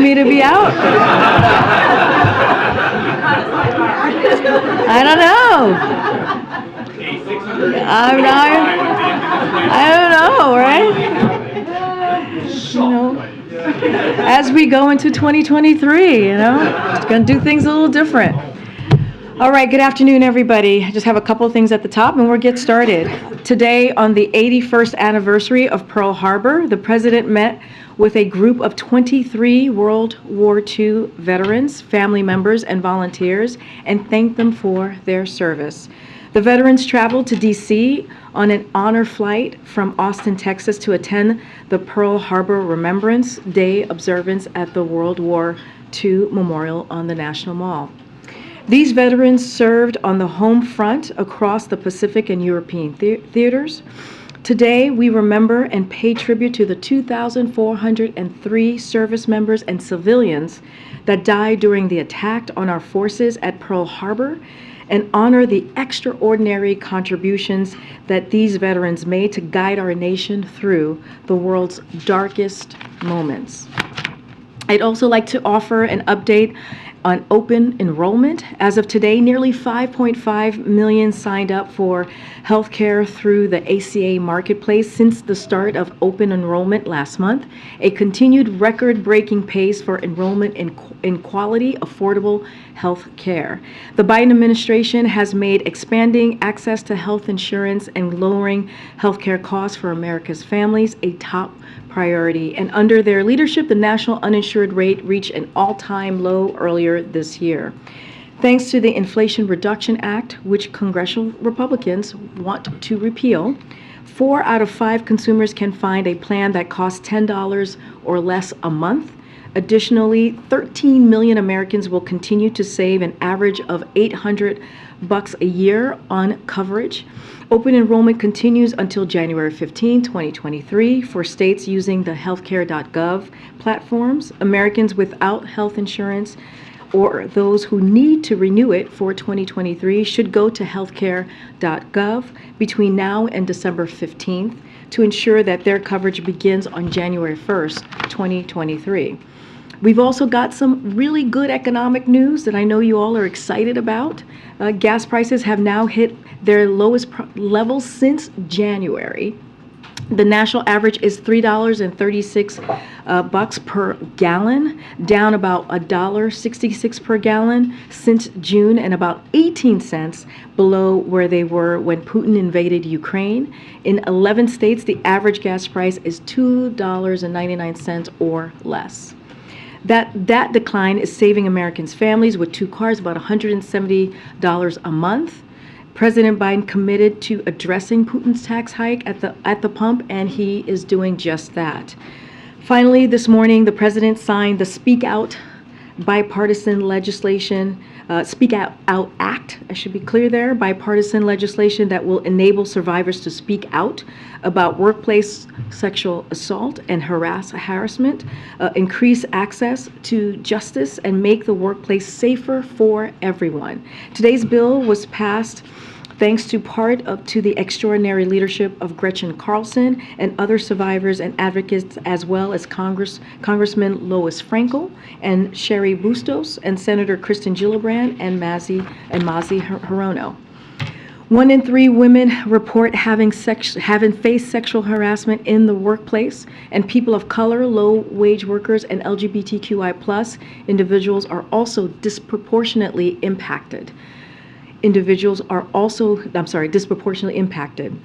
me to be out? I don't know. I don't know, right? You know, as we go into 2023, it's going to do things a little different. All right, good afternoon, everybody. I just have a couple of things at the top, and we'll get started. Today, on the 81st anniversary of Pearl Harbor, the President met with a group of 23 World War II veterans, family members, and volunteers, and thanked them for their service. The veterans traveled to D.C. on an honor flight from Austin, Texas, to attend the Pearl Harbor Remembrance Day observance at the World War II Memorial on the National Mall. These veterans served on the home front across the Pacific and European theaters. Today, we remember and pay tribute to the 2,403 service members and civilians that died during the attack on our forces at Pearl Harbor, and honor the extraordinary contributions that these veterans made to guide our nation through the world's darkest moments. I'd also like to offer an update on open enrollment. As of today, nearly 5.5 million signed up for healthcare through the ACA marketplace since the start of open enrollment last month, a continued record-breaking pace for enrollment in quality, affordable health care. The Biden administration has made expanding access to health insurance and lowering healthcare costs for America's families a top priority. And under their leadership, the national uninsured rate reached an all-time low earlier this year. Thanks to the Inflation Reduction Act, which congressional Republicans want to repeal, 4 out of 5 consumers can find a plan that costs $10 or less a month. Additionally, 13 million Americans will continue to save an average of $800 a year on coverage. Open enrollment continues until January 15, 2023 for states using the healthcare.gov platforms. Americans without health insurance or those who need to renew it for 2023 should go to healthcare.gov between now and December 15th to ensure that their coverage begins on January 1st, 2023. We've also got some really good economic news that I know you all are excited about. Gas prices have now hit their lowest levels since January. The national average is $3.36 per gallon, down about $1.66 per gallon since June, and about 18 cents below where they were when Putin invaded Ukraine. In 11 states, the average gas price is $2.99 or less. That decline is saving Americans' families with 2 cars about $170 a month. President Biden committed to addressing Putin's tax hike at the pump, and he is doing just that. Finally, this morning, the president signed the Speak Out bipartisan legislation, Speak Out Act, I should be clear there, bipartisan legislation that will enable survivors to speak out about workplace sexual assault and harassment, increase access to justice, and make the workplace safer for everyone. Today's bill was passed thanks to to the extraordinary leadership of Gretchen Carlson and other survivors and advocates, as well as Congressman Lois Frankel and Sherry Bustos and Senator Kristen Gillibrand and Mazi Hirono. 1 in 3 women report having faced sexual harassment in the workplace, and people of color, low-wage workers, and LGBTQI+ individuals are also disproportionately impacted. Disproportionately impacted.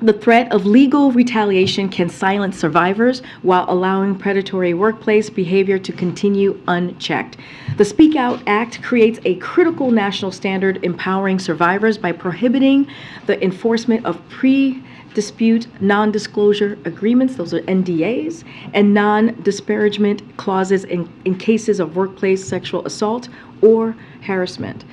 The threat of legal retaliation can silence survivors while allowing predatory workplace behavior to continue unchecked. The Speak Out Act creates a critical national standard empowering survivors by prohibiting the enforcement of pre-dispute non-disclosure agreements, those are NDAs, and non-disparagement clauses in cases of workplace sexual assault or harassment.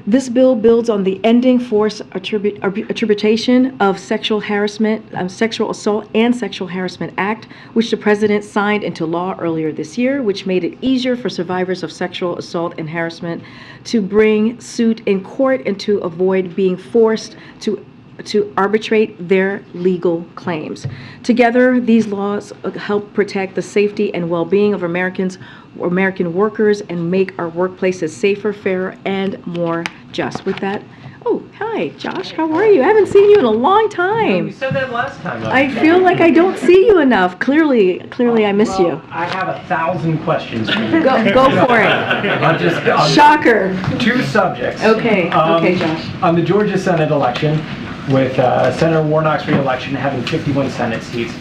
This bill builds on the Ending Forced Attribution of Sexual Harassment, Sexual Assault and Sexual Harassment Act, which the President signed into law earlier this year, which made it easier for survivors of sexual assault and harassment to bring suit in court and to avoid being forced to to arbitrate their legal claims. Together, these laws help protect the safety and well-being of American workers and make our workplaces safer, fairer, and more just. With that, oh, hi, Josh, how are you? I haven't seen you in a long time. You said that last time. I feel like I don't see you enough. Clearly I miss you. I have 1,000 questions for you. Go for it. Shocker. 2 subjects. Okay, Josh. On the Georgia Senate election, with Senator Warnock's re-election having 51 Senate seats,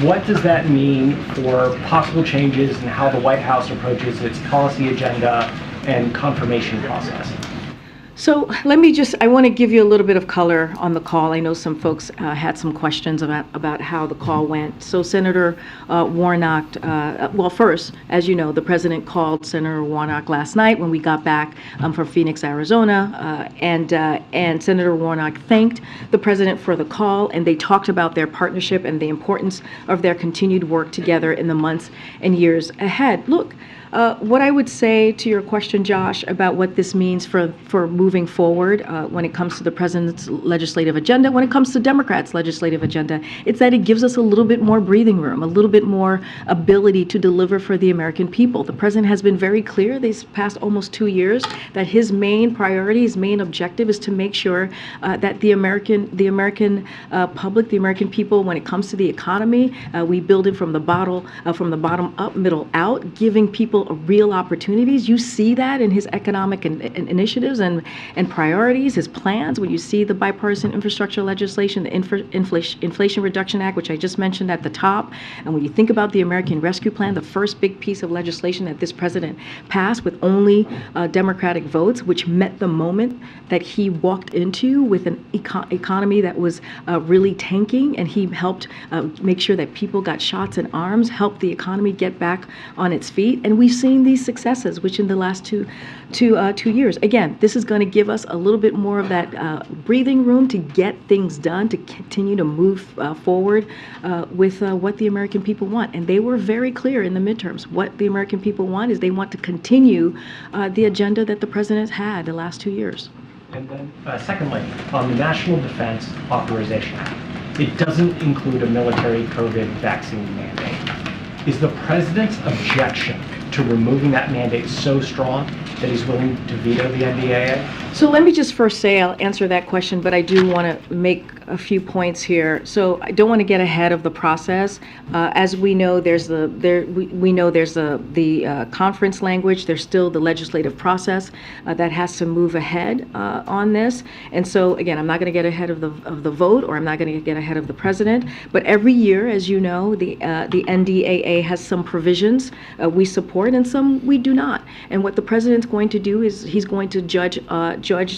what does that mean for possible changes in how the White House approaches its policy agenda and confirmation process? So I want to give you a little bit of color on the call. I know some folks had some questions about how the call went. So Senator Warnock, well, first, as you know, the president called Senator Warnock last night when we got back from Phoenix, Arizona, and Senator Warnock thanked the president for the call, and they talked about their partnership and the importance of their continued work together in the months and years ahead. Look, what I would say to your question, Josh, about what this means for moving forward when it comes to the president's legislative agenda, when it comes to Democrats' legislative agenda, it's that it gives us a little bit more breathing room, a little bit more ability to deliver for the American people. The president has been very clear these past almost 2 years that his main priority, his main objective is to make sure that the American public, the American people, when it comes to the economy, we build it from the bottom up, middle out, giving people real opportunities. You see that in his economic initiatives and priorities, his plans. When you see the bipartisan infrastructure legislation, the Inflation Reduction Act, which I just mentioned at the top, and when you think about the American Rescue Plan, the first big piece of legislation that this president passed with only Democratic votes, which met the moment that he walked into with an economy that was really tanking, and he helped make sure that people got shots in arms, helped the economy get back on its feet, and we've seen these successes, which in the last two years. Again, this is going to give us a little bit more of that breathing room to get things done, to continue to move forward with what the American people want. And they were very clear in the midterms. What the American people want is they want to continue the agenda that the president had the last 2 years. And then, secondly, on the National Defense Authorization Act, it doesn't include a military COVID vaccine mandate. Is the president's objection to removing that mandate so strong that he's willing to veto the NDAA? So let me just first say, I'll answer that question, but I do want to make a few points here. So I don't want to get ahead of the process. As we know, there's the conference language. There's still the legislative process that has to move ahead on this. And so again, I'm not going to get ahead of the vote, or I'm not going to get ahead of the president. But every year, as you know, the NDAA has some provisions we support and some we do not. And what the president's going to do is he's going to judge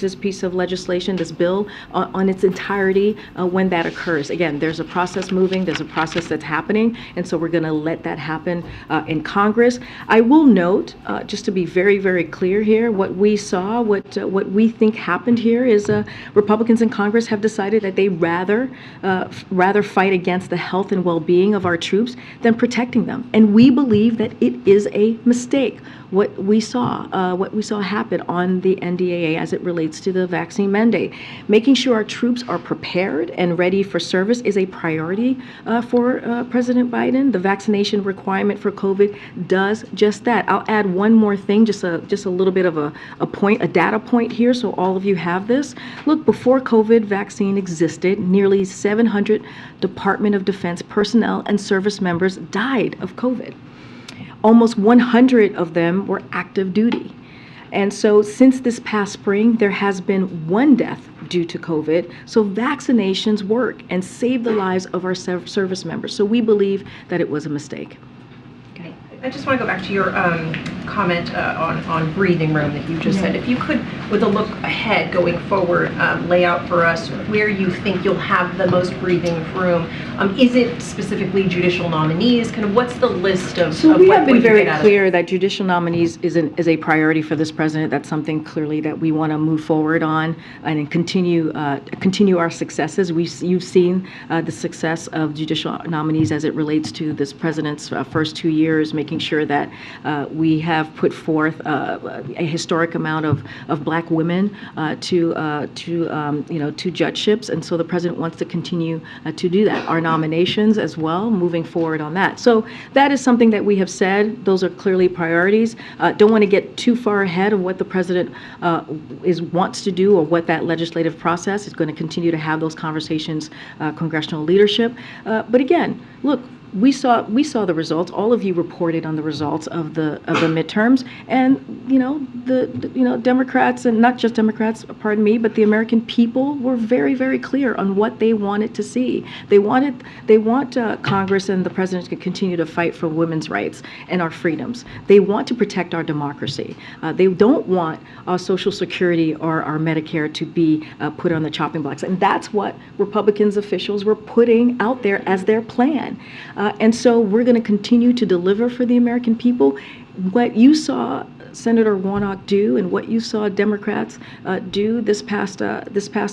this piece of legislation, this bill, on its entirety when that occurs. Again, there's a process moving, there's a process that's happening, and so we're going to let that happen in Congress. I will note, just to be very, very clear here, what we saw, what we think happened here is Republicans in Congress have decided that they rather fight against the health and well-being of our troops than protecting them. And we believe that it is a mistake. What we saw happen on the NDAA as it relates to the vaccine mandate. Making sure our troops are prepared and ready for service is a priority for President Biden. The vaccination requirement for COVID does just that. I'll add one more thing, just a little bit of a data point here, so all of you have this. Look, before COVID vaccine existed, nearly 700 Department of Defense personnel and service members died of COVID. Almost 100 of them were active duty. And so since this past spring, there has been one death due to COVID. So vaccinations work and save the lives of our service members. So we believe that it was a mistake. Okay. I just want to go back to your comment on breathing room that you just said. If you could, with a look ahead going forward, lay out for us where you think you'll have the most breathing room. Is it specifically judicial nominees? Kind of what's the list of? So we have been very clear that judicial nominees is a priority for this president. That's something clearly that we want to move forward on and continue our successes. You've seen the success of judicial nominees as it relates to this president's first 2 years, making making sure that we have put forth a historic amount of black women to judgeships, and so the president wants to continue to do that. Our nominations as well, moving forward on that. So that is something that we have said. Those are clearly priorities. Don't want to get too far ahead of what the president wants to do or what that legislative process is going to continue to have those conversations, congressional leadership. But again, look, we saw the results. All of you reported on the results of the midterms, and the Democrats, and not just Democrats, pardon me, but the American people were very, very clear on what they wanted to see. They want Congress and the president to continue to fight for women's rights and our freedoms. They want to protect our democracy. They don't want our Social Security or our Medicare to be put on the chopping blocks, and that's what Republicans officials were putting out there as their plan. And so we're going to continue to deliver for the American people. What you saw Senator Warnock do and what you saw Democrats do this past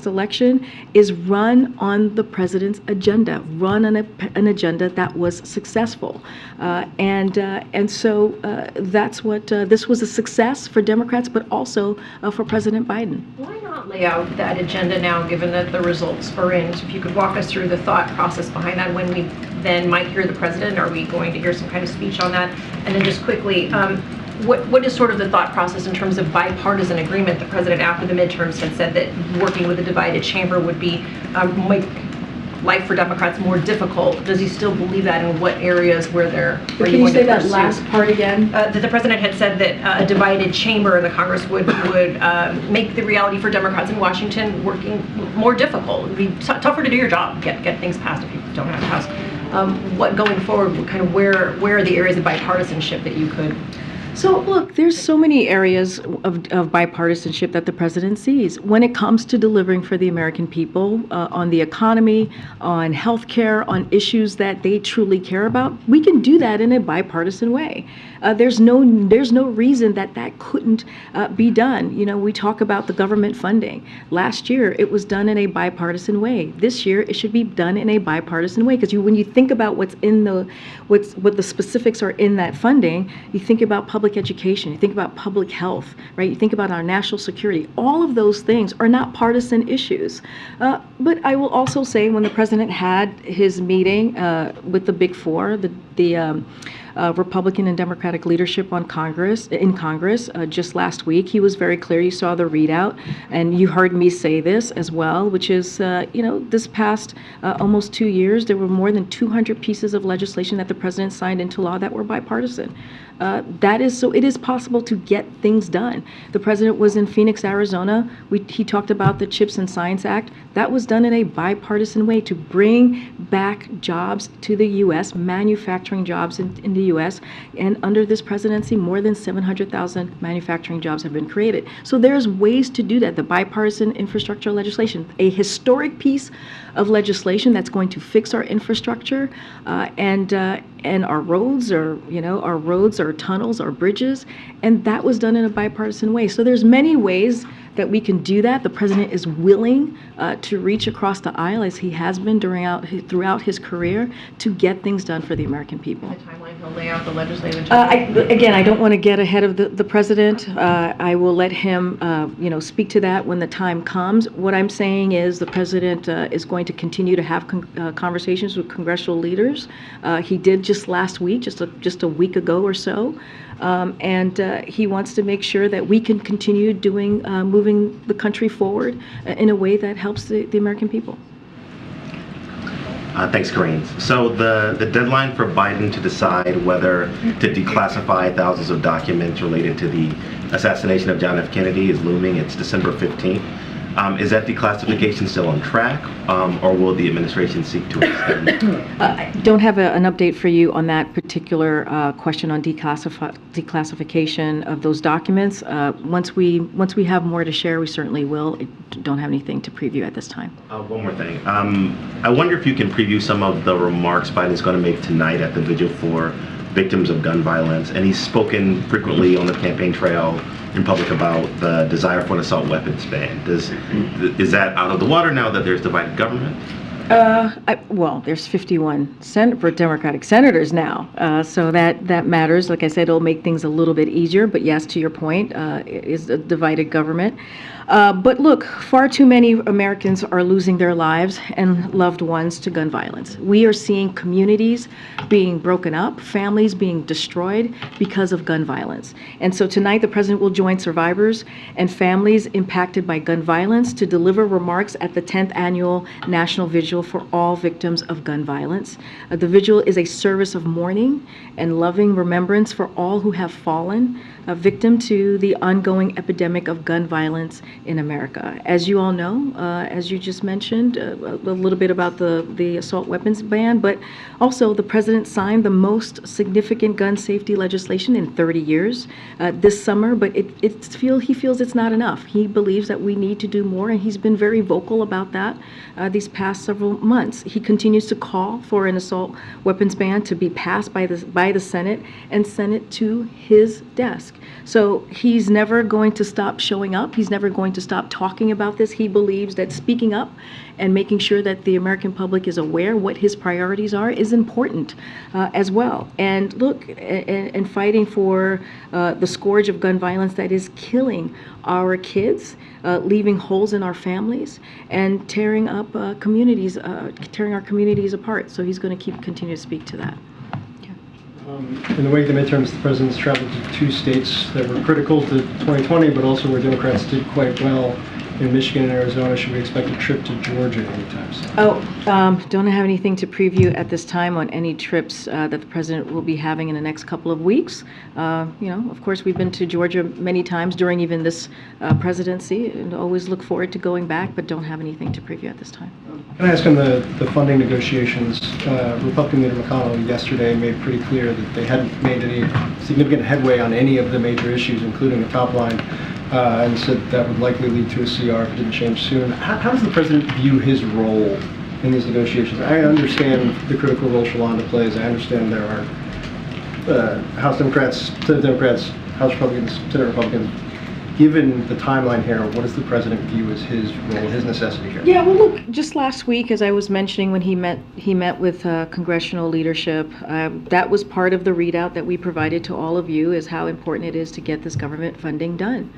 election is run on the president's agenda, run on an agenda that was successful. And so that's what this was a success for Democrats, but also for President Biden. Why not lay out that agenda now, given that the results are in? So if you could walk us through the thought process behind that, when we then might hear the president, are we going to hear some kind of speech on that? And then just quickly, what is sort of the thought process in terms of bipartisan agreement? The president, after the midterms, had said that working with a divided chamber would be make life for Democrats more difficult. Does he still believe that, and what areas where they're? Can you say that last part again? That the president had said that a divided chamber in the Congress would make the reality for Democrats in Washington working more difficult. It would be tougher to do your job, get things passed if you don't have a House. What going forward? Kind of where are the areas of bipartisanship that you could? So look, there's so many areas of bipartisanship that the president sees when it comes to delivering for the American people on the economy, on healthcare, on issues that they truly care about. We can do that in a bipartisan way. There's no reason that couldn't be done. We talk about the government funding. Last year, it was done in a bipartisan way. This year, it should be done in a bipartisan way, because when you think about what the specifics are in that funding, you think about public education, you think about public health, right? You think about our national security. All of those things are not partisan issues. But I will also say, when the president had his meeting with the Big Four, the Republican and Democratic leadership in Congress just last week, he was very clear. You saw the readout, and you heard me say this as well, which is, this past almost 2 years, there were more than 200 pieces of legislation that the president signed into law that were bipartisan. So it is possible to get things done. The president was in Phoenix, Arizona. He talked about the CHIPS and Science Act. That was done in a bipartisan way to bring back jobs to the U.S., manufacturing jobs in the U.S. And under this presidency, more than 700,000 manufacturing jobs have been created. So there's ways to do that. The bipartisan infrastructure legislation, a historic piece of legislation that's going to fix our infrastructure and our roads, our tunnels, our bridges, and that was done in a bipartisan way. So there's many ways that we can do that. The president is willing to reach across the aisle, as he has been throughout his career, to get things done for the American people. The timeline he'll lay out the legislative agenda. Again, I don't want to get ahead of the president. I will let him, speak to that when the time comes. What I'm saying is the president is going to continue to have conversations with congressional leaders. He did just last week, just a week ago or so. And he wants to make sure that we can continue moving the country forward in a way that helps the American people. Thanks, Karine. So the deadline for Biden to decide whether to declassify thousands of documents related to the assassination of John F. Kennedy is looming. It's December 15th. Is that declassification still on track, or will the administration seek to extend? I don't have an update for you on that particular question on declassification of those documents. Once we have more to share, we certainly will. I don't have anything to preview at this time. One more thing. I wonder if you can preview some of the remarks Biden's going to make tonight at the vigil for victims of gun violence. And he's spoken frequently on the campaign trail in public about the desire for an assault weapons ban. Is that out of the water now that there's divided government? Well, there's 51 for Democratic senators now, so that matters. Like I said, it'll make things a little bit easier. But yes, to your point, it is a divided government. But look, far too many Americans are losing their lives and loved ones to gun violence. We are seeing communities being broken up, families being destroyed because of gun violence. And so tonight, the president will join survivors and families impacted by gun violence to deliver remarks at the 10th annual National Vigil for all victims of gun violence. The vigil is a service of mourning and loving remembrance for all who have fallen victim to the ongoing epidemic of gun violence in America. As you all know, as you just mentioned, a little bit about the assault weapons ban, but also the president signed the most significant gun safety legislation in 30 years this summer, but he feels it's not enough. He believes that we need to do more, and he's been very vocal about that these past several months. He continues to call for an assault weapons ban to be passed by the Senate and send it to his desk. So he's never going to stop showing up. He's never going to stop talking about this. He believes that speaking up and making sure that the American public is aware what his priorities are is important as well. And look, and fighting for the scourge of gun violence that is killing our kids, leaving holes in our families, and tearing up communities, tearing our communities apart. So he's going to continue to speak to that. In the wake of the midterms, the president's traveled to 2 states that were critical to 2020, but also where Democrats did quite well, in Michigan and Arizona. Should we expect a trip to Georgia anytime soon? Don't have anything to preview at this time on any trips that the president will be having in the next couple of weeks. Of course, we've been to Georgia many times during even this presidency, and always look forward to going back, but don't have anything to preview at this time. Can I ask on the funding negotiations? Republican leader McConnell yesterday made pretty clear that they hadn't made any significant headway on any of the major issues, including the top line, and said that would likely lead to a CR if it didn't change soon. How does the president view his role in these negotiations? I understand the critical role Shalonda plays. I understand there are House Democrats, Senate Democrats, House Republicans, Senate Republicans. Given the timeline here, what does the president view as his role, his necessity here? Yeah, well, look, just last week, as I was mentioning, when he met with congressional leadership, that was part of the readout that we provided to all of you, is how important it is to get this government funding done.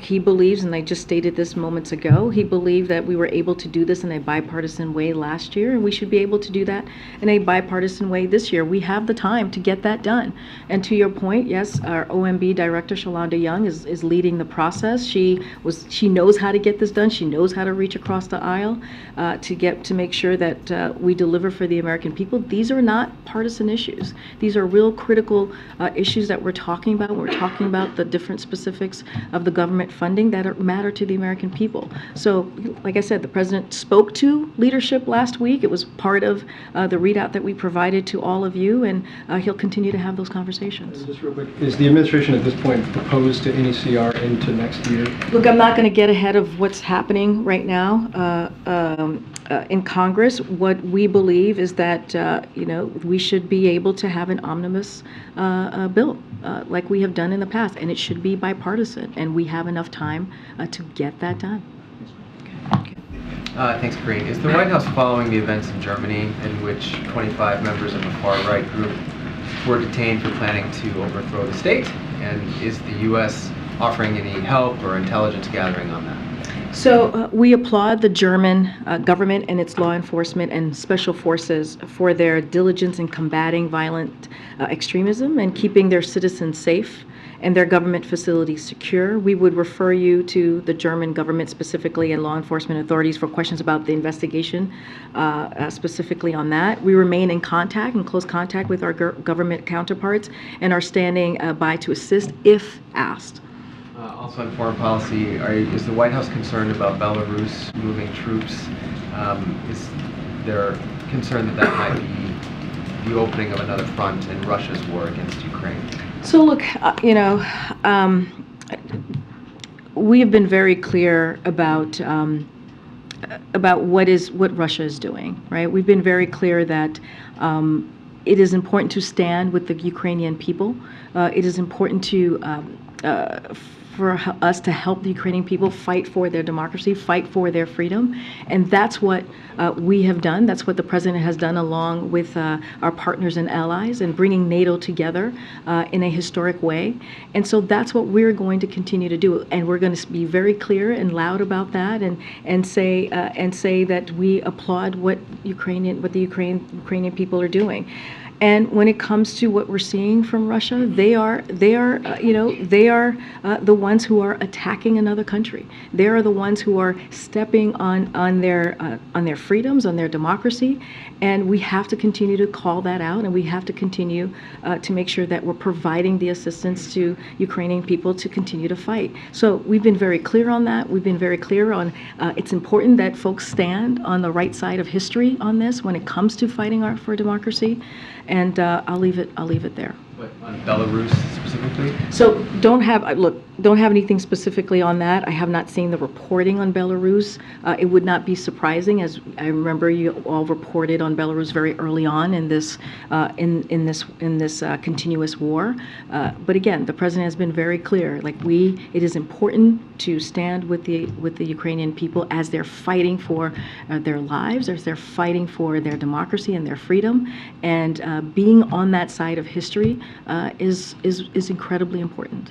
He believes, and I just stated this moments ago, he believed that we were able to do this in a bipartisan way last year, and we should be able to do that in a bipartisan way this year. We have the time to get that done. And to your point, yes, our OMB director, Shalonda Young, is leading the process. She knows how to get this done. She knows how to reach across the aisle to make sure that we deliver for the American people. These are not partisan issues. These are real critical issues that we're talking about. We're talking about the different specifics of the government funding that matter to the American people. So, like I said, the president spoke to leadership last week. It was part of the readout that we provided to all of you, and he'll continue to have those conversations. Just real quick, is the administration at this point proposed to any CR into next year? Look, I'm not going to get ahead of what's happening right now in Congress. What we believe is that we should be able to have an omnibus bill like we have done in the past, and it should be bipartisan, and we have enough time to get that done. Okay. Thanks, Karine. Is the White House following the events in Germany in which 25 members of a far-right group were detained for planning to overthrow the state? And is the U.S. offering any help or intelligence gathering on that? So we applaud the German government and its law enforcement and special forces for their diligence in combating violent extremism and keeping their citizens safe and their government facilities secure. We would refer you to the German government specifically and law enforcement authorities for questions about the investigation specifically on that. We remain in close contact with our government counterparts and are standing by to assist if asked. Also on foreign policy, is the White House concerned about Belarus moving troops? Is there concern that might be the opening of another front in Russia's war against Ukraine? So look, we have been very clear about what Russia is doing, right? We've been very clear that it is important to stand with the Ukrainian people. It is important to us to help the Ukrainian people fight for their democracy, fight for their freedom. And that's what we have done. That's what the president has done along with our partners and allies and bringing NATO together in a historic way. And so that's what we're going to continue to do. And we're going to be very clear and loud about that and say that we applaud what the Ukrainian people are doing. And when it comes to what we're seeing from Russia, they are the ones who are attacking another country. They are the ones who are stepping on their freedoms, on their democracy, and we have to continue to call that out, and we have to continue to make sure that we're providing the assistance to Ukrainian people to continue to fight. So we've been very clear on that. We've been very clear on it's important that folks stand on the right side of history on this when it comes to fighting for democracy. And I'll leave it there. What, on Belarus specifically? So don't have anything specifically on that. I have not seen the reporting on Belarus. It would not be surprising, as I remember you all reported on Belarus very early on in this continuous war. But again, the president has been very clear. It is important to stand with the Ukrainian people as they're fighting for their lives, as they're fighting for their democracy and their freedom, and being on that side of history is incredibly important.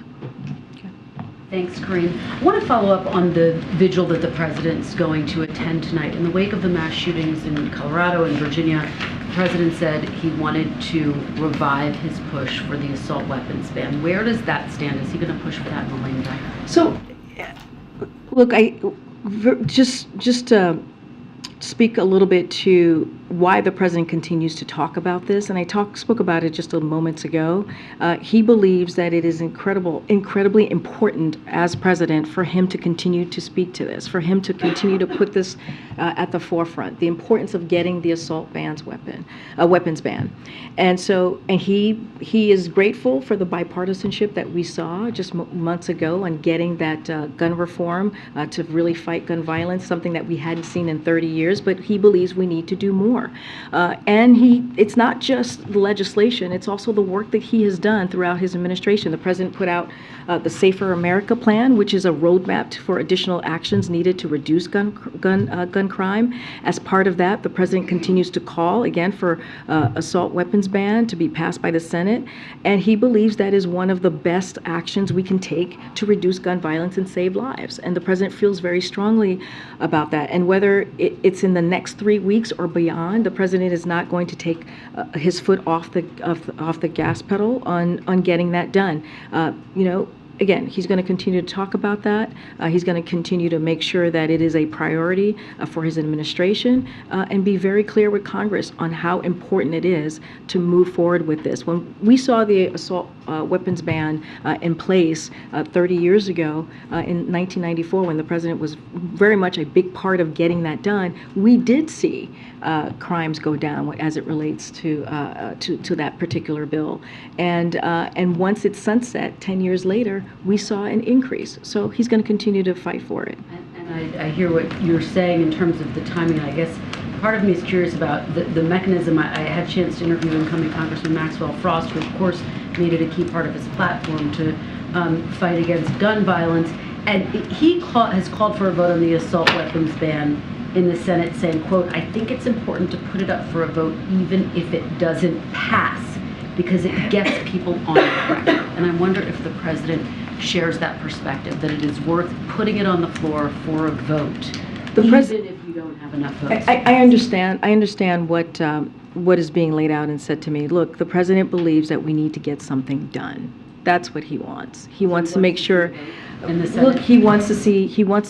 Thanks, Karine. I want to follow up on the vigil that the president's going to attend tonight. In the wake of the mass shootings in Colorado and Virginia, the president said he wanted to revive his push for the assault weapons ban. Where does that stand? Is he going to push for that in the lane back? So, look, just to speak a little bit to why the president continues to talk about this, and I spoke about it just a moment ago. He believes that it is incredibly important as president for him to continue to speak to this, for him to continue to put this at the forefront, the importance of getting the assault weapons ban. And he is grateful for the bipartisanship that we saw just months ago on getting that gun reform to really fight gun violence, something that we hadn't seen in 30 years, but he believes we need to do more. It's not just the legislation, it's also the work that he has done throughout his administration. The president put out the Safer America Plan, which is a roadmap for additional actions needed to reduce gun crime. As part of that, the president continues to call, again, for assault weapons ban to be passed by the Senate, and he believes that is one of the best actions we can take to reduce gun violence and save lives. And the president feels very strongly about that. And whether it's in the next 3 weeks or beyond, the president is not going to take his foot off the gas pedal on getting that done. Again, he's going to continue to talk about that. He's going to continue to make sure that it is a priority for his administration and be very clear with Congress on how important it is to move forward with this. When we saw the assault weapons ban in place 30 years ago in 1994, when the president was very much a big part of getting that done, we did see crimes go down as it relates to that particular bill. And once it's sunset 10 years later, we saw an increase. So he's going to continue to fight for it. And I hear what you're saying in terms of the timing. I guess part of me is curious about the mechanism. I had a chance to interview incoming Congressman Maxwell Frost, who of course made it a key part of his platform to fight against gun violence. And he has called for a vote on the assault weapons ban in the Senate, saying, quote, "I think it's important to put it up for a vote even if it doesn't pass, because it gets people on the record." And I wonder if the president shares that perspective, that it is worth putting it on the floor for a vote, even if you don't have enough votes. I understand what is being laid out and said to me. Look, the president believes that we need to get something done. That's what he wants. He wants to make sure. In the Senate? Look, he wants to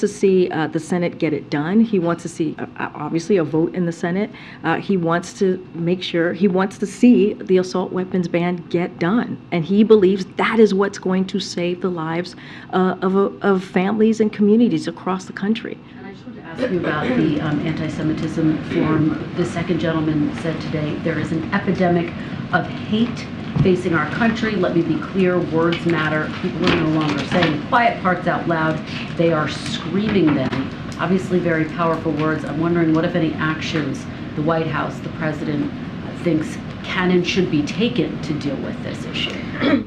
see the Senate get it done. He wants to see, obviously, a vote in the Senate. He wants to make sure, he wants to see the assault weapons ban get done. And he believes that is what's going to save the lives of families and communities across the country. And I just wanted to ask you about the anti-Semitism forum. The second gentleman said today there is an epidemic of hate facing our country. Let me be clear, words matter. People are no longer saying the quiet parts out loud. They are screaming them. Obviously very powerful words. I'm wondering what, if any, actions the White House, the president, thinks can and should be taken to deal with this issue?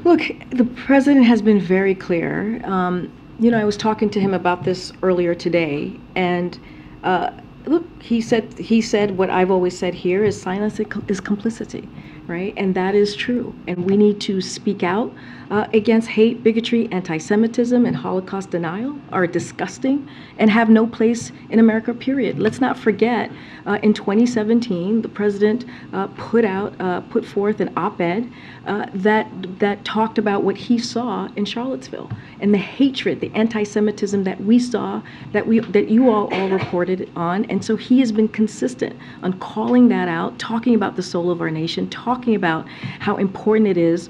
Look, the president has been very clear. I was talking to him about this earlier today, and look, he said what I've always said here is silence is complicity, right? And that is true. And we need to speak out against hate, bigotry, anti-Semitism, and Holocaust denial are disgusting and have no place in America, period. Let's not forget, in 2017, the president put forth an op-ed that talked about what he saw in Charlottesville and the hatred, the anti-Semitism that we saw, that you all reported on. And so he has been consistent on calling that out, talking about the soul of our nation, talking about how important it is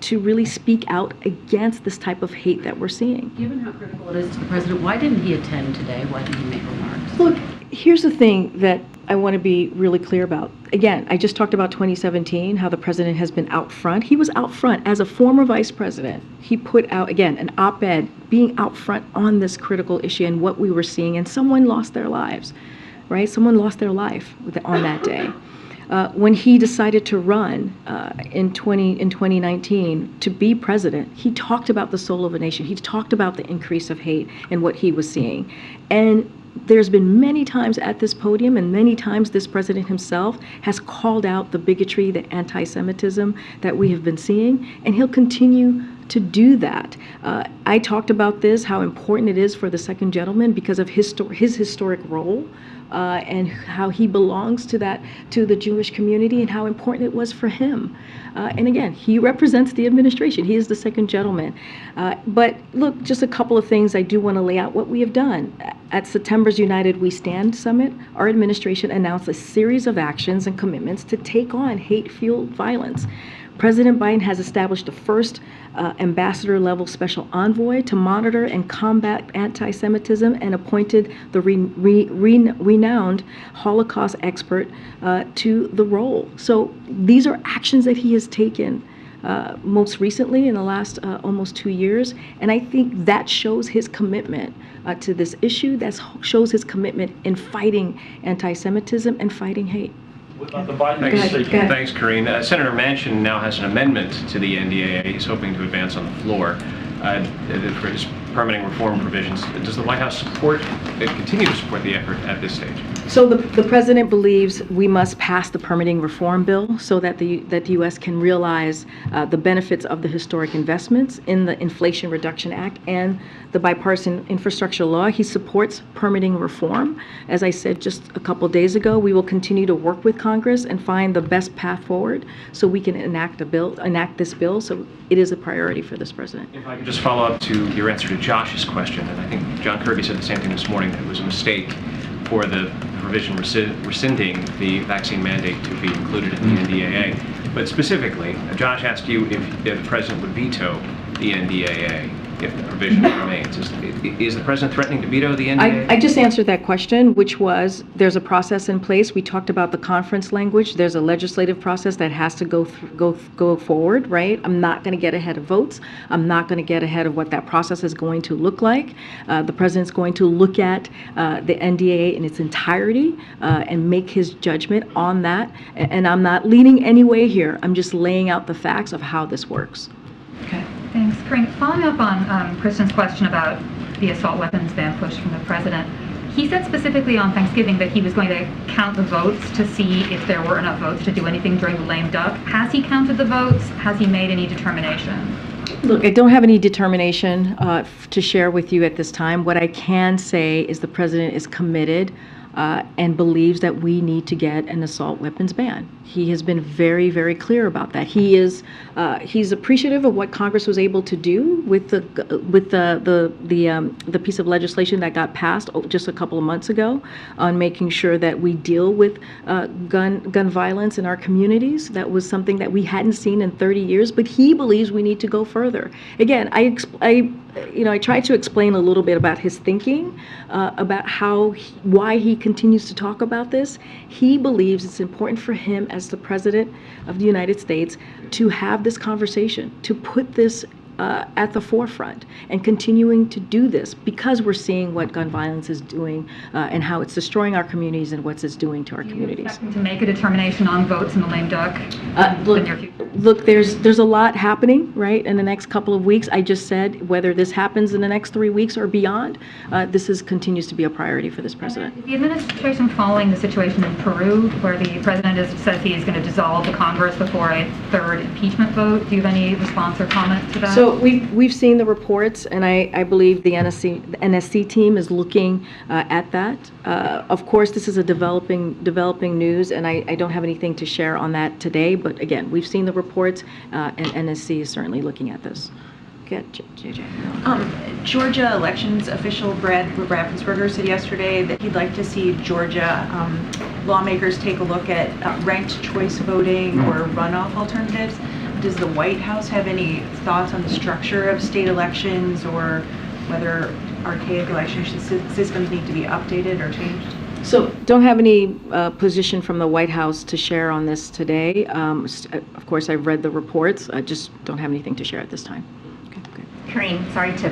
to really speak out against this type of hate that we're seeing. Given how critical it is to the president, why didn't he attend today? Why didn't he make remarks? Look, here's the thing that I want to be really clear about. Again, I just talked about 2017, how the president has been out front. He was out front as a former vice president. He put out, again, an op-ed being out front on this critical issue and what we were seeing, and someone lost their lives, right? Someone lost their life on that day. When he decided to run in 2019 to be president, he talked about the soul of a nation. He talked about the increase of hate and what he was seeing. And there's been many times at this podium, and many times this president himself has called out the bigotry, the anti-Semitism that we have been seeing, and he'll continue to do that. I talked about this, how important it is for the second gentleman because of his historic role and how he belongs to the Jewish community and how important it was for him. And again, he represents the administration. He is the second gentleman. But look, just a couple of things I do want to lay out what we have done. At September's United We Stand Summit, our administration announced a series of actions and commitments to take on hate-fueled violence. President Biden has established the first ambassador-level special envoy to monitor and combat anti-Semitism and appointed the renowned Holocaust expert to the role. So these are actions that he has taken most recently in the last almost 2 years. And I think that shows his commitment to this issue, that shows his commitment in fighting anti-Semitism and fighting hate. The Biden ahead. Thanks, Karine. Senator Manchin now has an amendment to the NDAA he's hoping to advance on the floor for his permitting reform provisions. Does the White House continue to support the effort at this stage? So the president believes we must pass the permitting reform bill so that the U.S. can realize the benefits of the historic investments in the Inflation Reduction Act and the bipartisan infrastructure law. He supports permitting reform. As I said just a couple days ago, we will continue to work with Congress and find the best path forward so we can enact this bill. So it is a priority for this president. If I could just follow up to your answer to Josh's question, and I think John Kirby said the same thing this morning, that it was a mistake for the provision rescinding the vaccine mandate to be included in the NDAA. But specifically, Josh asked you if the president would veto the NDAA if the provision remains. Is the president threatening to veto the NDAA? I just answered that question, which was there's a process in place. We talked about the conference language. There's a legislative process that has to go forward, right? I'm not going to get ahead of votes. I'm not going to get ahead of what that process is going to look like. The president's going to look at the NDAA in its entirety and make his judgment on that. And I'm not leaning any way here. I'm just laying out the facts of how this works. Okay, thanks. Karine, following up on Kristen's question about the assault weapons ban push from the president, he said specifically on Thanksgiving that he was going to count the votes to see if there were enough votes to do anything during the lame duck. Has he counted the votes? Has he made any determination? Look, I don't have any determination to share with you at this time. What I can say is the president is committed and believes that we need to get an assault weapons ban. He has been very, very clear about that. He's appreciative of what Congress was able to do with the piece of legislation that got passed just a couple of months ago on making sure that we deal with gun violence in our communities. That was something that we hadn't seen in 30 years, but he believes we need to go further. Again, I tried to explain a little bit about his thinking, about why he continues to talk about this. He believes it's important for him as the president of the United States to have this conversation, to put this at the forefront and continuing to do this because we're seeing what gun violence is doing and how it's destroying our communities and what it's doing to our communities. Expecting to make a determination on votes in the lame duck in the near future? Look, there's a lot happening, right, in the next couple of weeks. I just said whether this happens in the next 3 weeks or beyond, this continues to be a priority for this president. Is the administration following the situation in Peru, where the president says he is going to dissolve the Congress before a third impeachment vote? Do you have any response or comment to that? So we've seen the reports, and I believe the NSC team is looking at that. Of course, this is a developing news, and I don't have anything to share on that today. But again, we've seen the reports, and NSC is certainly looking at this. Okay, JJ. Georgia elections official Brad Raffensperger said yesterday that he'd like to see Georgia lawmakers take a look at ranked choice voting or runoff alternatives. Does the White House have any thoughts on the structure of state elections or whether archaic election systems need to be updated or changed? So don't have any position from the White House to share on this today. Of course, I've read the reports. I just don't have anything to share at this time. Okay. Karine, sorry to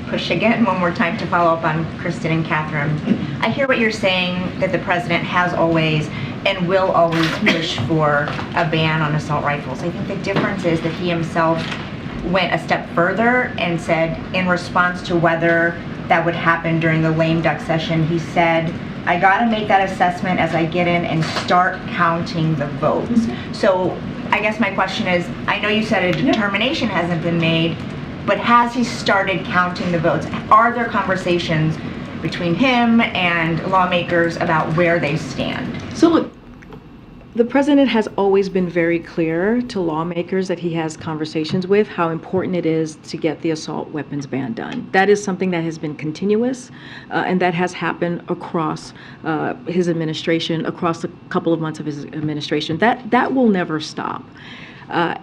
push again one more time to follow up on Kristen and Catherine. I hear what you're saying, that the president has always and will always push for a ban on assault rifles. I think the difference is that he himself went a step further and said, in response to whether that would happen during the lame duck session, he said, I gotta make that assessment as I get in and start counting the votes. So I guess my question is, I know you said a determination hasn't been made, but has he started counting the votes? Are there conversations between him and lawmakers about where they stand? So look, the president has always been very clear to lawmakers that he has conversations with how important it is to get the assault weapons ban done. That is something that has been continuous, and that has happened across his administration, across a couple of months of his administration. That will never stop. I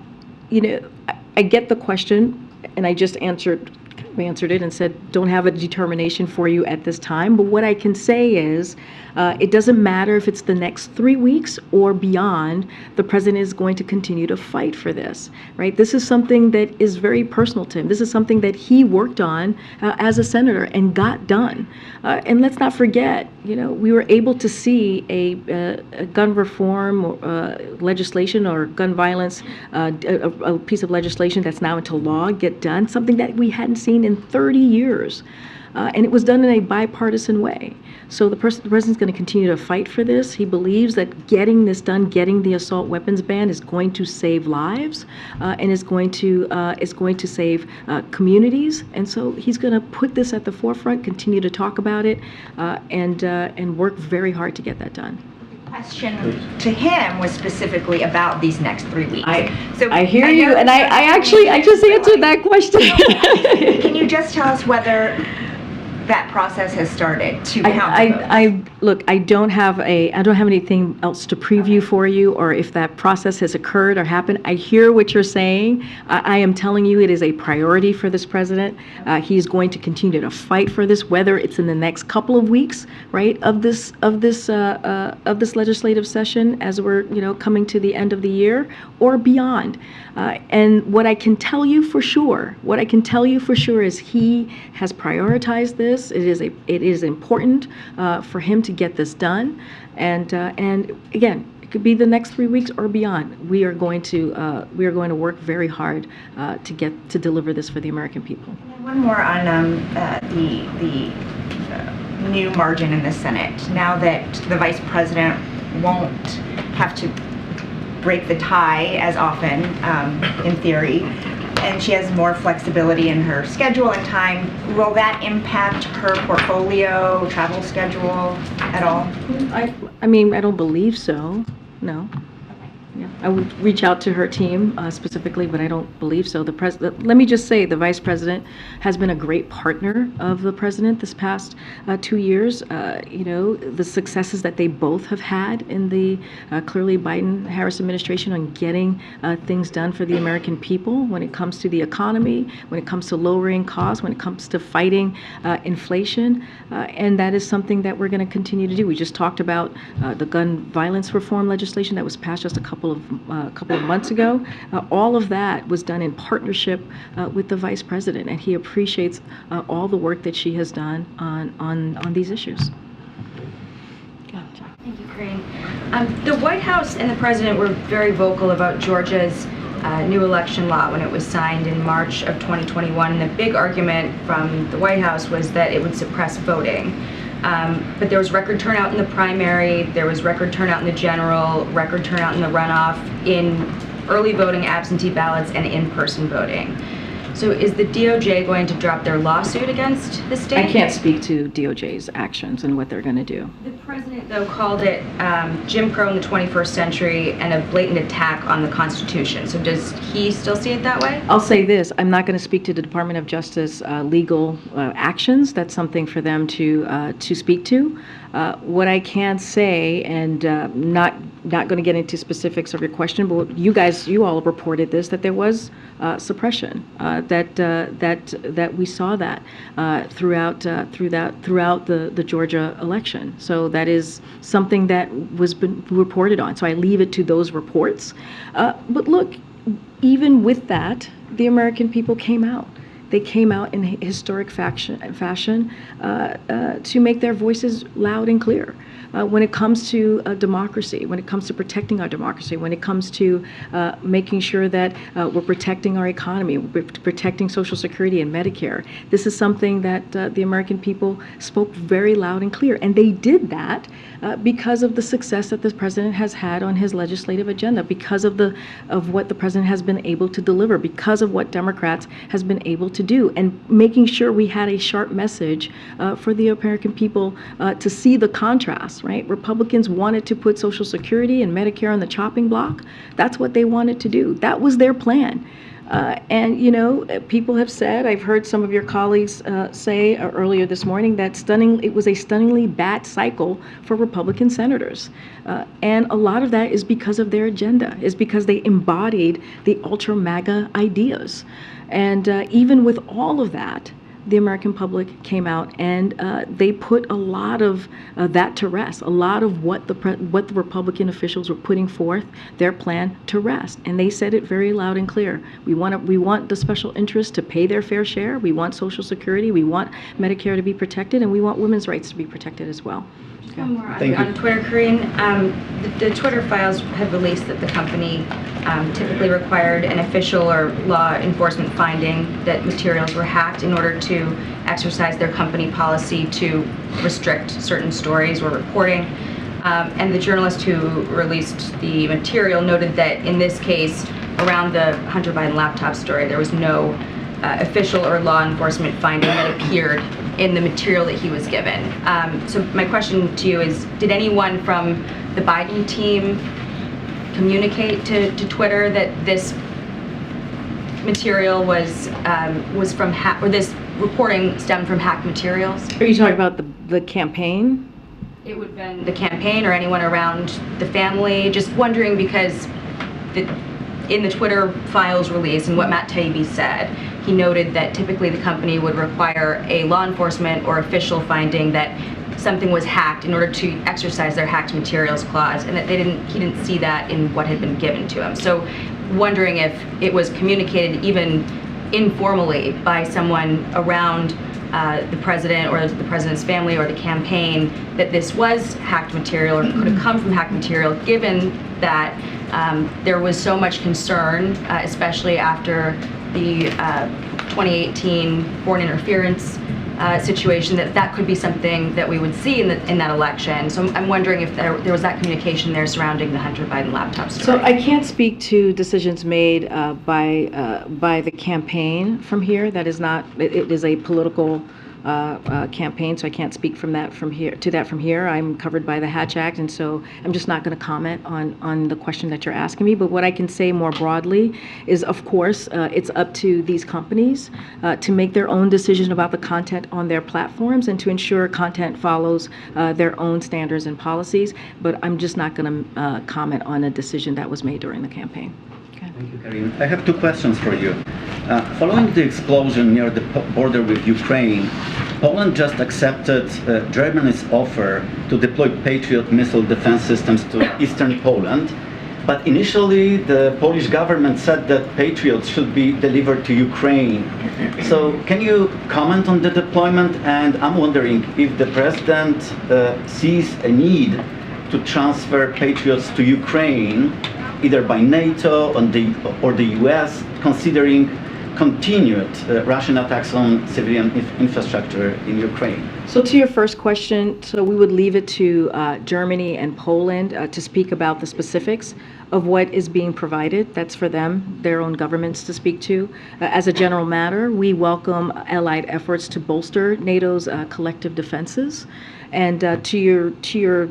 get the question, and I just answered it and said, don't have a determination for you at this time. But what I can say is, it doesn't matter if it's the next 3 weeks or beyond, the president is going to continue to fight for this, right? This is something that is very personal to him. This is something that he worked on as a senator and got done. And let's not forget, we were able to see a gun reform legislation or gun violence, a piece of legislation that's now into law get done, something that we hadn't seen in 30 years. And it was done in a bipartisan way. So the president's going to continue to fight for this. He believes that getting this done, getting the assault weapons ban, is going to save lives and is going to save communities. And so he's going to put this at the forefront, continue to talk about it, and work very hard to get that done. Question to him was specifically about these next 3 weeks. I hear you, and I just answered that question. Can you just tell us whether that process has started to count the votes? Look, I don't have anything else to preview for you, or if that process has occurred or happened. I hear what you're saying. I am telling you, it is a priority for this president. He's going to continue to fight for this, whether it's in the next couple of weeks, right, of this legislative session as we're coming to the end of the year, or beyond. And what I can tell you for sure is he has prioritized this. It is important for him to get this done, and again, it could be the next 3 weeks or beyond. We are going to work very hard to deliver this for the American people. One more on the new margin in the Senate. Now that the vice president won't have to break the tie as often, in theory, and she has more flexibility in her schedule and time, will that impact her portfolio, travel schedule at all? I don't believe so, no. Yeah, I would reach out to her team specifically, but I don't believe so. Let me just say, the vice president has been a great partner of the president this past 2 years. The successes that they both have had in the clearly Biden-Harris administration on getting things done for the American people when it comes to the economy, when it comes to lowering costs, when it comes to fighting inflation, and that is something that we're going to continue to do. We just talked about the gun violence reform legislation that was passed just a couple couple of months ago. All of that was done in partnership with the Vice President, and he appreciates all the work that she has done on these issues. Thank you, Karine. The White House and the President were very vocal about Georgia's new election law when it was signed in March of 2021. And the big argument from the White House was that it would suppress voting. But there was record turnout in the primary, there was record turnout in the general, record turnout in the runoff, in early voting, absentee ballots, and in-person voting. So is the DOJ going to drop their lawsuit against the state? I can't speak to DOJ's actions and what they're going to do. The president, though, called it Jim Crow in the 21st century and a blatant attack on the Constitution. So does he still see it that way? I'll say this, I'm not going to speak to the Department of Justice legal actions. That's something for them to speak to. What I can say, and not going to get into specifics of your question, but you all reported this, that there was suppression, that we saw that throughout the Georgia election. So that is something that was been reported on. So I leave it to those reports. But look, even with that, the American people came out. They came out in historic fashion to make their voices loud and clear. When it comes to democracy, when it comes to protecting our democracy, when it comes to making sure that we're protecting our economy, we're protecting Social Security and Medicare. This is something that the American people spoke very loud and clear. And they did that because of the success that the president has had on his legislative agenda, because of what the president has been able to deliver, because of what Democrats has been able to do, and making sure we had a sharp message for the American people to see the contrast. Right? Republicans wanted to put Social Security and Medicare on the chopping block. That's what they wanted to do. That was their plan. And, you know, people have said, I've heard some of your colleagues say earlier this morning that it was a stunningly bad cycle for Republican senators. And a lot of that is because of their agenda, is because they embodied the ultra MAGA ideas. And even with all of that, the American public came out and they put a lot of that to rest, a lot of what the Republican officials were putting forth, their plan to rest. And they said it very loud and clear. We want the special interests to pay their fair share. We want Social Security. We want Medicare to be protected, and we want women's rights to be protected as well. Just one more on Twitter, Karine. The Twitter files have released that the company typically required an official or law enforcement finding that materials were hacked in order to exercise their company policy to restrict certain stories or reporting. And the journalist who released the material noted that in this case, around the Hunter Biden laptop story, there was no official or law enforcement finding that appeared in the material that he was given. So my question to you is, did anyone from the Biden team communicate to Twitter that this material was from or this reporting stemmed from hacked materials? Are you talking about the campaign? It would have been the campaign or anyone around the family. Just wondering because in the Twitter files release and what Matt Taibbi said, he noted that typically the company would require a law enforcement or official finding that something was hacked in order to exercise their hacked materials clause, and that he didn't see that in what had been given to him. So wondering if it was communicated even informally by someone around the president or the president's family or the campaign that this was hacked material or could have come from hacked material, given that there was so much concern, especially after the 2018 foreign interference situation, that could be something that we would see in that election. So I'm wondering if there was that communication there surrounding the Hunter Biden laptop story. So I can't speak to decisions made by the campaign from here. That is not. It is a political campaign, so I can't speak from here. I'm covered by the Hatch Act, and so I'm just not going to comment on the question that you're asking me. But what I can say more broadly is, of course, it's up to these companies to make their own decision about the content on their platforms and to ensure content follows their own standards and policies. But I'm just not going to comment on a decision that was made during the campaign. Thank you, Karine. I have two questions for you. Following the explosion near the border with Ukraine, Poland just accepted Germany's offer to deploy Patriot missile defense systems to eastern Poland. But initially, the Polish government said that Patriots should be delivered to Ukraine. So can you comment on the deployment? And I'm wondering if the president sees a need to transfer Patriots to Ukraine, either by NATO or the US, considering continued Russian attacks on civilian infrastructure in Ukraine. So to your first question, so we would leave it to Germany and Poland to speak about the specifics of what is being provided. That's for them, their own governments to speak to. As a general matter, we welcome allied efforts to bolster NATO's collective defenses. And to your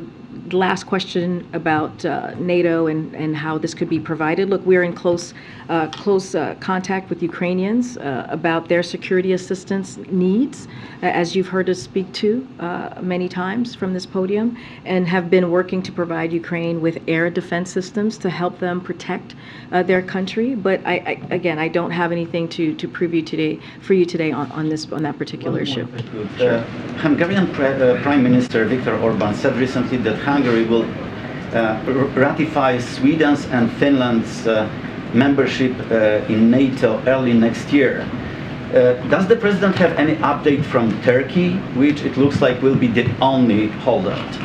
last question about NATO and how this could be provided. Look, we're in close contact with Ukrainians about their security assistance needs, as you've heard us speak to many times from this podium, and have been working to provide Ukraine with air defense systems to help them protect their country. But I don't have anything to preview today for you today on that particular issue. Hungarian Prime Minister Viktor Orban said recently that Hungary will ratify Sweden's and Finland's membership in NATO early next year. Does the president have any update from Turkey, which it looks like will be the only holdout?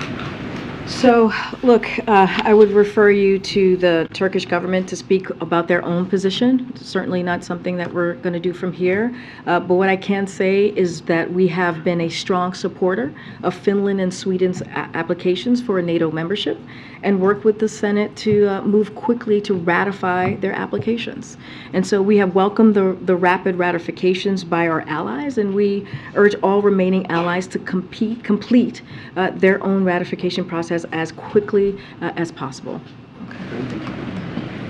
So, look, I would refer you to the Turkish government to speak about their own position. Certainly not something that we're going to do from here. But what I can say is that we have been a strong supporter of Finland and Sweden's applications for a NATO membership and work with the Senate to move quickly to ratify their applications. And so we have welcomed the rapid ratifications by our allies, and we urge all remaining allies to complete their own ratification process as quickly as possible.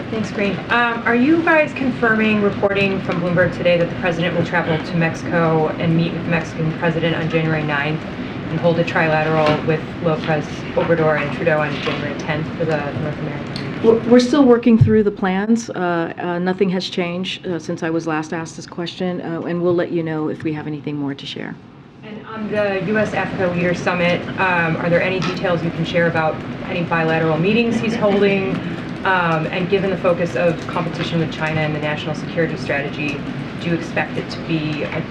Thanks, Karine. Are you guys confirming, reporting from Bloomberg today that the president will travel to Mexico and meet with the Mexican president on January 9th and hold a trilateral with Lopez Obrador and Trudeau on January 10th for the North American? We're still working through the plans. Nothing has changed since I was last asked this question, and we'll let you know if we have anything more to share. And on the U.S.-Africa Leaders Summit, are there any details you can share about any bilateral meetings he's holding? And given the focus of competition with China and the national security strategy, do you expect it to be a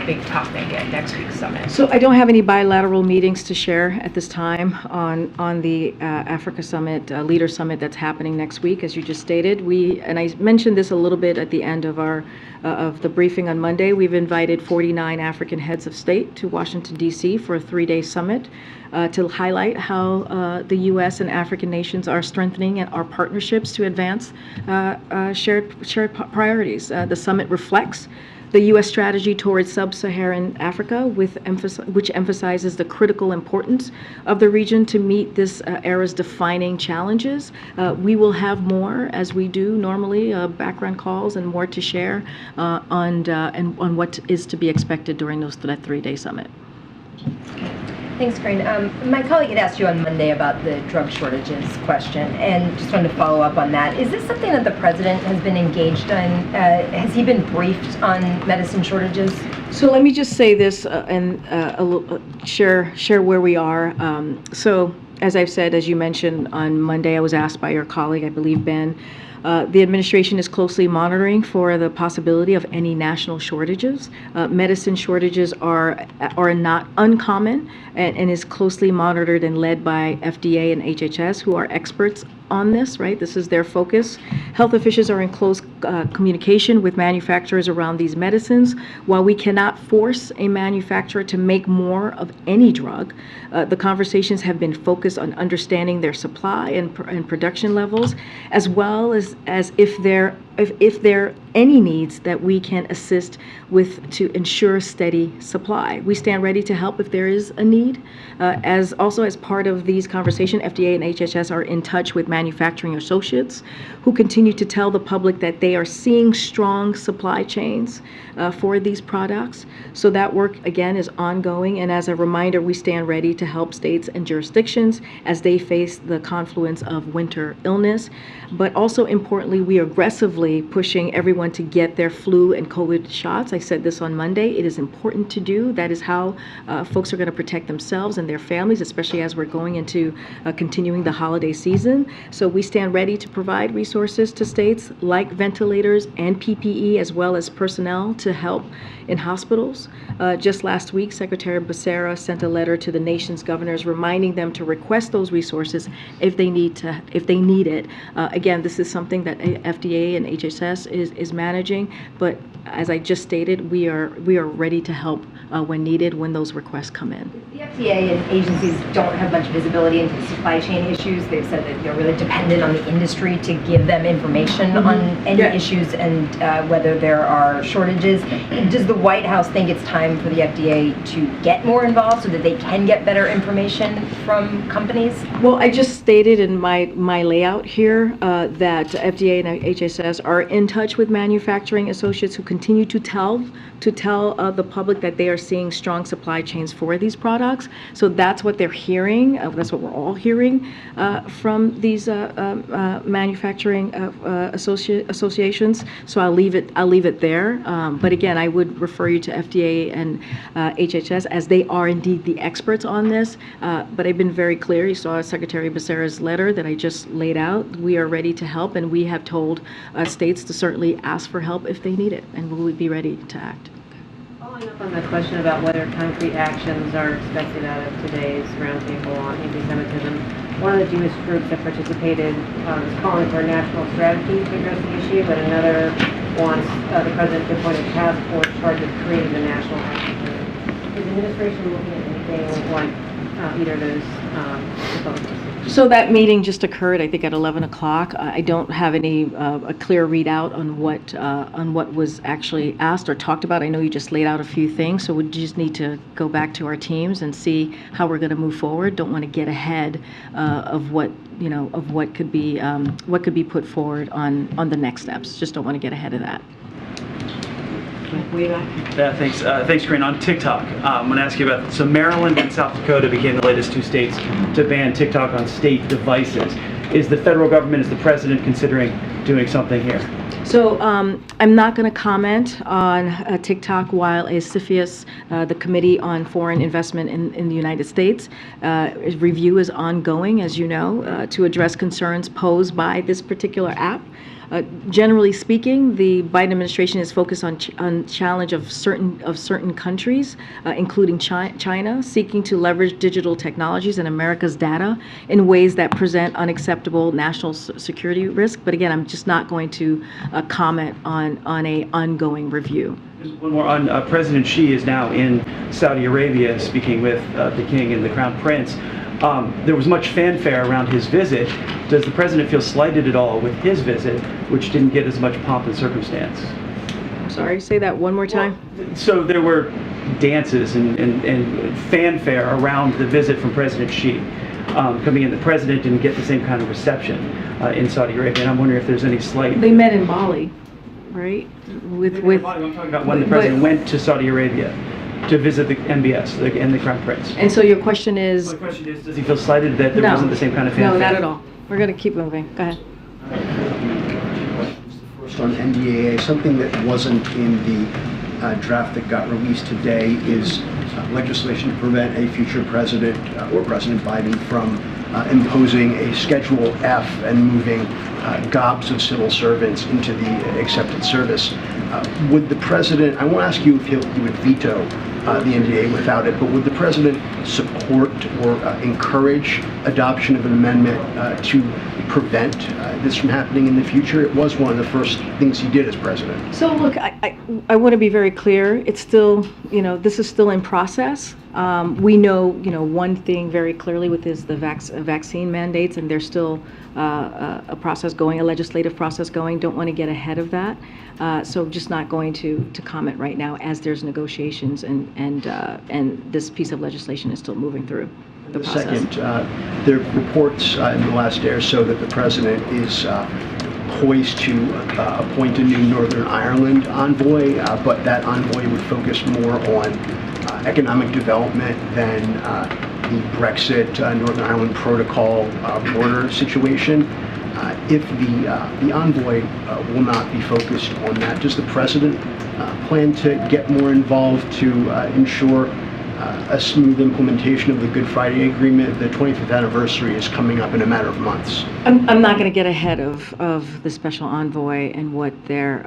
big topic at next week's summit? So I don't have any bilateral meetings to share at this time on the Africa Summit, Leader Summit that's happening next week, as you just stated. And I mentioned this a little bit at the end of our of the briefing on Monday. We've invited 49 African heads of state to Washington, D.C. for a 3-day summit to highlight how the U.S. and African nations are strengthening our partnerships to advance shared priorities. The summit reflects the U.S. strategy towards sub-Saharan Africa, which emphasizes the critical importance of the region to meet this era's defining challenges. We will have more, as we do normally, background calls and more to share on what is to be expected during that 3-day summit. Thanks, Karine. My colleague had asked you on Monday about the drug shortages question, and just wanted to follow up on that. Is this something that the president has been engaged in? Has he been briefed on medicine shortages? So let me just say this and share where we are. So as I've said, as you mentioned on Monday, I was asked by your colleague, I believe Ben, the administration is closely monitoring for the possibility of any national shortages. Medicine shortages are not uncommon and is closely monitored and led by FDA and HHS, who are experts on this, right? This is their focus. Health officials are in close communication with manufacturers around these medicines. While we cannot force a manufacturer to make more of any drug, the conversations have been focused on understanding their supply and production levels, as well as if there are any needs that we can assist with to ensure steady supply. We stand ready to help if there is a need. As part of these conversations, FDA and HHS are in touch with manufacturing associates who continue to tell the public that they are seeing strong supply chains for these products. So that work, again, is ongoing. And as a reminder, we stand ready to help states and jurisdictions as they face the confluence of winter illness. But also importantly, we aggressively strongly pushing everyone to get their flu and COVID shots. I said this on Monday. It is important to do. That is how folks are going to protect themselves and their families, especially as we're going into continuing the holiday season. So we stand ready to provide resources to states like ventilators and PPE, as well as personnel to help in hospitals. Just last week, Secretary Becerra sent a letter to the nation's governors reminding them to request those resources if they need it. Again, this is something that FDA and HHS is managing, but as I just stated, we are ready to help when needed, when those requests come in. The FDA and agencies don't have much visibility into the supply chain issues. They've said that they're really dependent on the industry to give them information on any issues and whether there are shortages. Does the White House think it's time for the FDA to get more involved so that they can get better information from companies? Well, I just stated in my layout here that FDA and HHS are in touch with manufacturing associates who continue to tell the public that they are seeing strong supply chains for these products. So that's what they're hearing. That's what we're all hearing from these manufacturing associations. So I'll leave it there. But again, I would refer you to FDA and HHS, as they are indeed the experts on this. But I've been very clear. You saw Secretary Becerra's letter that I just laid out. We are ready to help, and we have told states to certainly ask for help if they need it, and we would be ready to act. Following up on the question about whether concrete actions are expected out of today's roundtable on anti-Semitism, one of the Jewish groups that participated is calling for a national strategy to address the issue, but another wants the president to appoint a task force charged with creating the national action plan. Is the administration looking at anything like either of those proposals? So that meeting just occurred, I think, at 11 o'clock. I don't have any a clear readout on what was actually asked or talked about. I know you just laid out a few things, so we just need to go back to our teams and see how we're going to move forward. Don't want to get ahead of what could be put forward on the next steps. Just don't want to get ahead of that. Thanks, Karine. On TikTok, I'm going to ask you about, so Maryland and South Dakota became the latest two states to ban TikTok on state devices. Is the federal government, is the president considering doing something here? So I'm not going to comment on TikTok while CFIUS, the Committee on Foreign Investment in the United States, review is ongoing, as you know, to address concerns posed by this particular app. Generally speaking, the Biden administration is focused on challenge of certain countries, including China, seeking to leverage digital technologies and America's data in ways that present unacceptable national security risk. But again, I'm just not going to comment on an ongoing review. Just one more on President Xi is now in Saudi Arabia speaking with the king and the crown prince. There was much fanfare around his visit. Does the president feel slighted at all with his visit, which didn't get as much pomp and circumstance? I'm sorry, say that one more time. Well, so there were dances and fanfare around the visit from President Xi coming in. The president didn't get the same kind of reception in Saudi Arabia, and I'm wondering if there's any slight... They met in Bali, right? I'm talking about when the president went to Saudi Arabia to visit the MBS and the Crown Prince. And so your question is? My question is, does he feel slighted that there wasn't the same kind of fanfare? No, not at all. We're going to keep moving. Go ahead. First on NDAA, something that wasn't in the draft that got released today is legislation to prevent a future president or President Biden from imposing a Schedule F and moving gobs of civil servants into the accepted service. Would the president, I won't ask you if he would veto the NDA without it, but would the president support or encourage adoption of an amendment to prevent this from happening in the future? It was one of the first things he did as president. So look, I want to be very clear. It's still, this is still in process. We know, one thing very clearly with is the vaccine mandates, and there's still a process going, a legislative process going. Don't want to get ahead of that. So just not going to comment right now as there's negotiations and this piece of legislation is still moving through the process. Second, there are reports in the last day or so that the president is poised to appoint a new Northern Ireland envoy, but that envoy would focus more on economic development than the Brexit Northern Ireland Protocol border situation. if the envoy will not be focused on that, does the president plan to get more involved to ensure a smooth implementation of the Good Friday Agreement? The 25th anniversary is coming up in a matter of months. I'm not going to get ahead of the special envoy and what their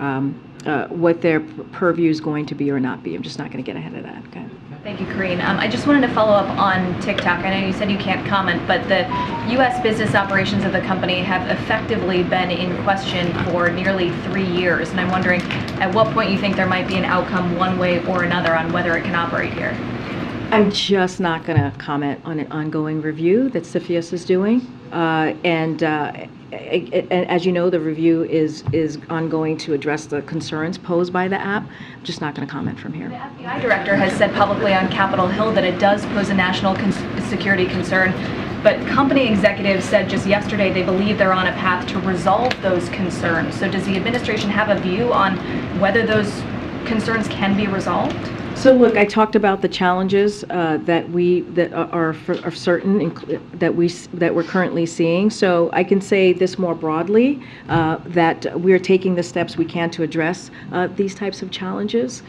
purview is going to be or not be. I'm just not going to get ahead of that. Okay. Thank you, Karine. I just wanted to follow up on TikTok. I know you said you can't comment, but the U.S. business operations of the company have effectively been in question for nearly 3 years, and I'm wondering at what point you think there might be an outcome one way or another on whether it can operate here. I'm just not going to comment on an ongoing review that CFIUS is doing. And as you know, the review is ongoing to address the concerns posed by the app. I'm just not going to comment from here. The FBI director has said publicly on Capitol Hill that it does pose a national security concern, but company executives said just yesterday they believe they're on a path to resolve those concerns. So does the administration have a view on whether those concerns can be resolved? So look, I talked about the challenges that are certain that we're currently seeing. So I can say this more broadly, that we're taking the steps we can to address these types of challenges.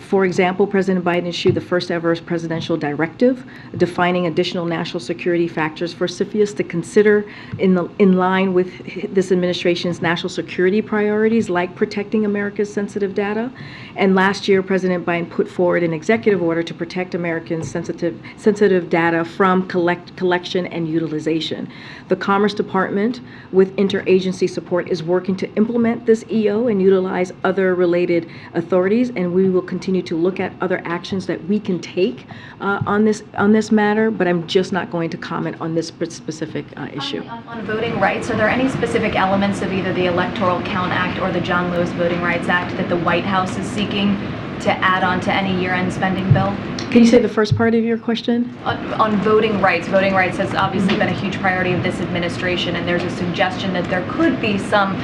For example, President Biden issued the first ever presidential directive defining additional national security factors for CFIUS to consider in line with this administration's national security priorities, like protecting America's sensitive data. And last year, President Biden put forward an executive order to protect Americans' sensitive data from collection and utilization. The Commerce Department, with interagency support, is working to implement this EO and utilize other related authorities, and we will continue to look at other actions that we can take on this matter, but I'm just not going to comment on this specific issue. On voting rights, are there any specific elements of either the Electoral Count Act or the John Lewis Voting Rights Act that the White House is seeking to add on to any year-end spending bill? Can you say the first part of your question? On voting rights. Voting rights has obviously been a huge priority of this administration, and there's a suggestion that there could be some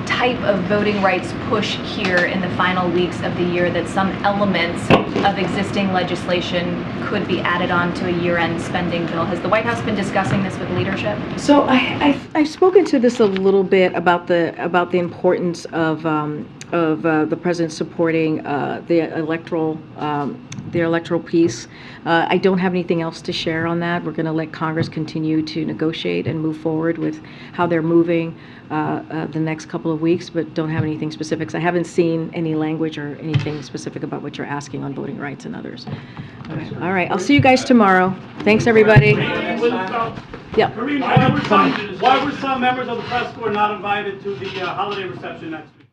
type of voting rights push here in the final weeks of the year, that some elements of existing legislation could be added on to a year-end spending bill. Has the White House been discussing this with leadership? So I've spoken to this a little bit about the importance of the president supporting the electoral piece. I don't have anything else to share on that. We're going to let Congress continue to negotiate and move forward with how they're moving the next couple of weeks, but don't have anything specifics. I haven't seen any language or anything specific about what you're asking on voting rights and others. Okay. All right, I'll see you guys tomorrow. Thanks, everybody. Yeah. Karine, why were some members of the press corps not invited to the holiday reception next week?